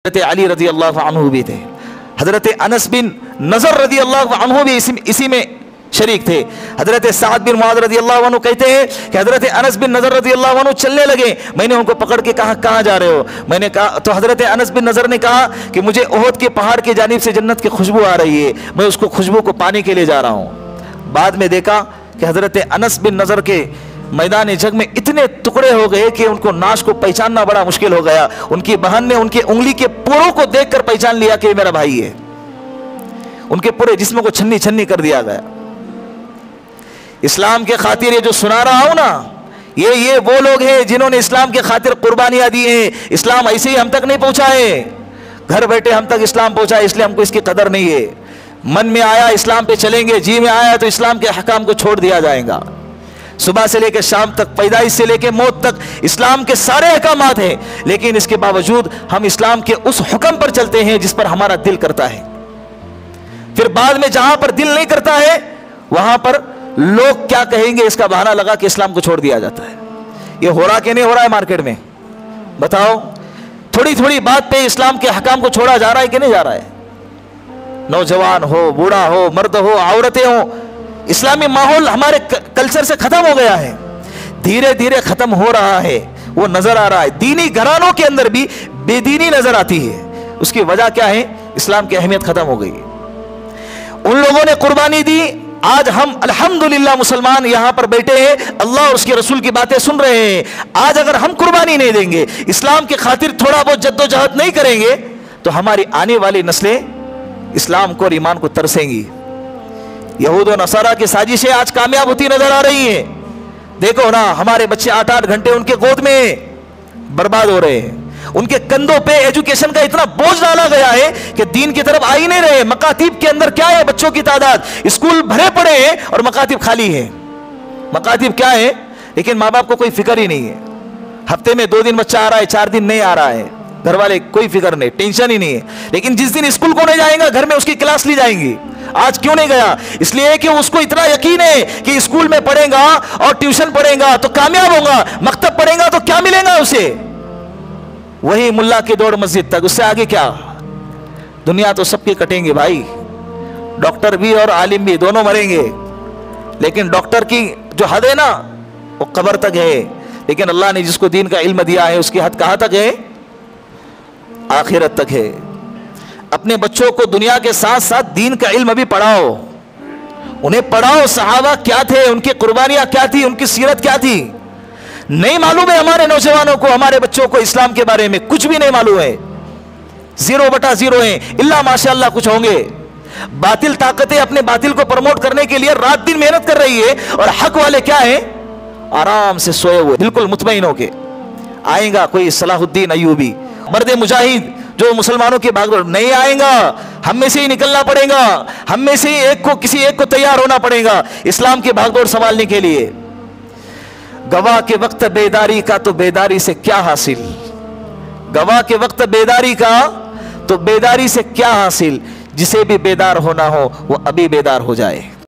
हज़रत अली रज़ी अल्लाह अन्हु भी थे, हज़रत अनस बिन नज़र रज़ी अल्लाह अन्हु भी इसी में शरीक थे। हज़रत साद बिन मुआज़ रज़ी अल्लाह अन्हु कहते हैं कि हज़रत अनस बिन नज़र रज़ी अल्लाह अन्हु चलने लगे, मैंने उनको पकड़ के कहा कहाँ जा रहे हो? मैंने कहा तो हज़रत अनस बिन नज़र ने कहा कि मुझे ओहद के पहाड़ की जानिब से जन्नत की खुशबू आ रही है, मैं उसको खुशबू को पाने के लिए जा रहा हूँ। बाद में देखा कि हज़रत अनस बिन नज़र के मैदान जंग में इतने टुकड़े हो गए कि उनको नाश को पहचानना बड़ा मुश्किल हो गया। उनकी बहन ने उनके उंगली के पोरों को देखकर पहचान लिया कि मेरा भाई है। उनके पूरे जिस्म को छन्नी छन्नी कर दिया गया। इस्लाम के खातिर ये जो सुना रहा हूं ना, ये वो लोग हैं जिन्होंने इस्लाम के खातिर कुर्बानियां दी हैं। इस्लाम ऐसे ही हम तक नहीं पहुंचा है, घर बैठे हम तक इस्लाम पहुंचा है, इसलिए हमको इसकी कदर नहीं है। मन में आया इस्लाम पे चलेंगे, जी में आया तो इस्लाम के हकाम को छोड़ दिया जाएगा। सुबह से लेकर शाम तक, पैदाइश से लेकर मौत तक इस्लाम के सारे अहकामात हैं, लेकिन इसके बावजूद हम इस्लाम के उस हुक्म पर चलते हैं जिस पर हमारा दिल करता है। फिर बाद में जहां पर दिल नहीं करता है वहां पर लोग क्या कहेंगे इसका बहाना लगा कि इस्लाम को छोड़ दिया जाता है। ये हो रहा कि नहीं हो रहा है मार्केट में? बताओ, थोड़ी थोड़ी बात पे इस्लाम के हकाम को छोड़ा जा रहा है कि नहीं जा रहा है? नौजवान हो, बूढ़ा हो, मर्द हो, औरतें हो, इस्लामी माहौल हमारे कल्चर से खत्म हो गया है, धीरे धीरे खत्म हो रहा है, वो नजर आ रहा है। दीनी घरानों के अंदर भी बेदीनी नजर आती है। उसकी वजह क्या है? इस्लाम की अहमियत खत्म हो गई। उन लोगों ने कुर्बानी दी, आज हम अल्हम्दुलिल्लाह मुसलमान यहां पर बैठे हैं, अल्लाह और उसके रसूल की बातें सुन रहे हैं। आज अगर हम कुर्बानी नहीं देंगे, इस्लाम के खातिर थोड़ा बहुत जद्दोजहद नहीं करेंगे, तो हमारी आने वाली नस्लें इस्लाम को और ईमान को तरसेंगी। यहूद और नसारा की साजिशें आज कामयाब होती नजर आ रही हैं। देखो ना, हमारे बच्चे 8-8 घंटे उनके गोद में बर्बाद हो रहे हैं। उनके कंधों पे एजुकेशन का इतना बोझ डाला गया है कि दीन की तरफ आ ही नहीं रहे। मकातिब के अंदर क्या है? बच्चों की तादाद, स्कूल भरे पड़े हैं और मकातिब खाली है। मकातिब क्या है, लेकिन माँ बाप को कोई फिक्र ही नहीं है। हफ्ते में 2 दिन बच्चा आ रहा है, 4 दिन नहीं आ रहा है, घर वाले कोई फिक्र नहीं, टेंशन ही नहीं है। लेकिन जिस दिन स्कूल को नहीं जाएगा, घर में उसकी क्लास ली जाएंगी। आज क्यों नहीं गया? इसलिए कि उसको इतना यकीन है कि स्कूल में पढ़ेगा और ट्यूशन पढ़ेगा तो कामयाब होगा, मकतब पढ़ेगा तो क्या मिलेगा उसे? वही मुल्ला की दौड़ मस्जिद तक, उससे आगे क्या? दुनिया तो सबके कटेंगे भाई, डॉक्टर भी और आलिम भी, दोनों मरेंगे। लेकिन डॉक्टर की जो हद है ना, वो कब्र तक है। लेकिन अल्लाह ने जिसको दीन का इल्म दिया है, उसकी हद कहां तक है? आखिरत तक है। अपने बच्चों को दुनिया के साथ साथ दीन का इल्म भी पढ़ाओ, उन्हें पढ़ाओ सहाबा क्या थे, उनकी कुर्बानियां क्या थी, उनकी सीरत क्या थी। नहीं मालूम है हमारे नौजवानों को, हमारे बच्चों को इस्लाम के बारे में कुछ भी नहीं मालूम है। 0/0 है, इल्ला माशाअल्लाह कुछ होंगे। बातिल ताकतें अपने बातिल को प्रमोट करने के लिए रात दिन मेहनत कर रही है, और हक वाले क्या है? आराम से सोए हुए, बिल्कुल मुतमईन होके। आएगा कोई सलाहुद्दीन अय्यूबी, मर्द मुजाहिद जो मुसलमानों के भागदौड़, नहीं आएगा। हम में से ही निकलना पड़ेगा, हम में से ही किसी एक को तैयार होना पड़ेगा इस्लाम की भागदौड़ संभालने के लिए। गवाह के वक्त बेदारी का तो बेदारी से क्या हासिल, गवाह के वक्त बेदारी का तो बेदारी से क्या हासिल। जिसे भी बेदार होना हो वो अभी बेदार हो जाए।